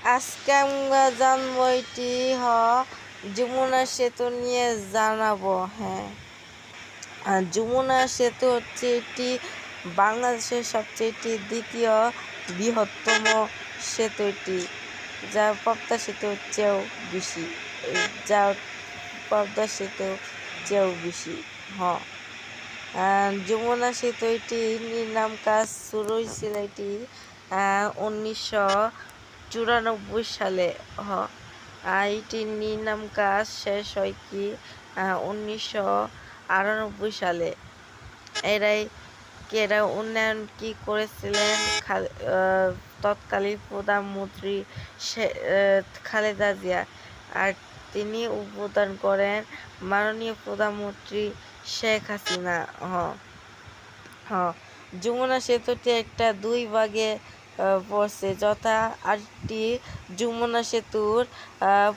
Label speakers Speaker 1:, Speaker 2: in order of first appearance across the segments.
Speaker 1: আজকে আমরা জানবো এটি যমুনা সেতু নিয়ে জানাবো। হ্যাঁ, যমুনা সেতু হচ্ছে এটি বাংলাদেশের সবচেয়ে দ্বিতীয় বৃহত্তম সেতু এটি, যা পদ্মা সেতুর চেয়েও বেশি, যা পদ্মা সেতুর চেয়েও বেশি। যমুনা সেতু এটি নির্মাণ কাজ শুরু হয়েছিল এটি 1994 সালে। এটির নির্মাণ কাজ শেষ হয় কি 1998 সালে। এরা উন্নয়ন কি করেছিলেন তৎকালীন প্রধানমন্ত্রী খালেদা জিয়া, আর তিনি উদ্বোধন করেন মাননীয় প্রধানমন্ত্রী শেখ হাসিনা। যমুনা সেতুটি একটা দুই ভাগে পড়ছে, যথা আরেকটি যমুনা সেতুর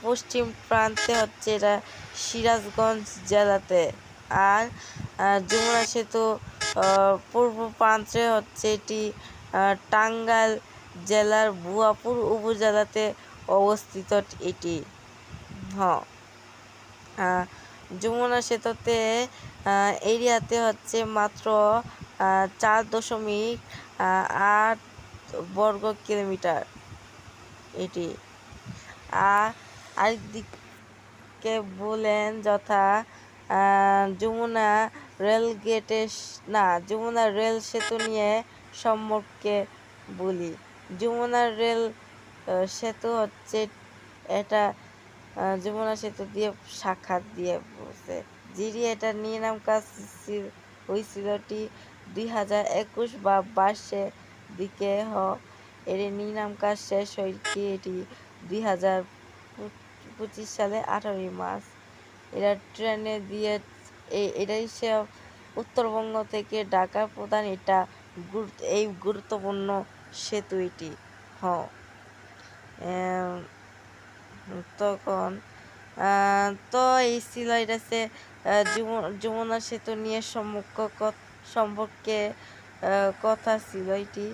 Speaker 1: পশ্চিম প্রান্তে হচ্ছে এটা সিরাজগঞ্জ জেলাতে, আর যমুনা সেতু পূর্ব প্রান্তে হচ্ছে এটি টাঙ্গাইল জেলার ভুয়াপুর উপজেলাতে অবস্থিত এটি। যমুনা সেতুতে এরিয়াতে হচ্ছে মাত্র 4.8 বর্গ কিলোমিটার এটি। আরেকদিকে বলেন যথা যমুনা যমুনা রেল সেতু নিয়ে সম্পর্কে বলি। যমুনা রেল সেতু হচ্ছে এটা যমুনা সেতু দিয়ে সাক্ষাৎ দিয়ে পড়ছে, যিনি এটা নির্মাণ কাজ হয়েছিল 2021 বা 22 দিকে। এর নির্মাণ কাজ শেষ হয় কি এটি 2025 সালে 18 মার্চ। এরা ট্রেনে দিয়ে এটাই সে উত্তরবঙ্গ থেকে ঢাকা প্রধান এই গুরুত্বপূর্ণ সেতু এটি। তখন তো এই ছিল এটা সে যমুনা সেতু নিয়ে সম্পর্কে কথা ছিল এটি।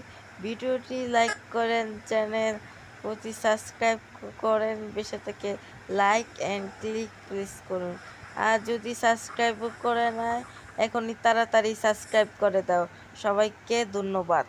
Speaker 1: ভিডিওটি লাইক করেন, চ্যানেল প্রতি সাবস্ক্রাইব করেন, বেশি থেকে লাইক অ্যান্ড ক্লিক প্রেস করুন। আর যদি সাবস্ক্রাইব করে না এখনই তাড়াতাড়ি সাবস্ক্রাইব করে দাও। সবাইকে ধন্যবাদ।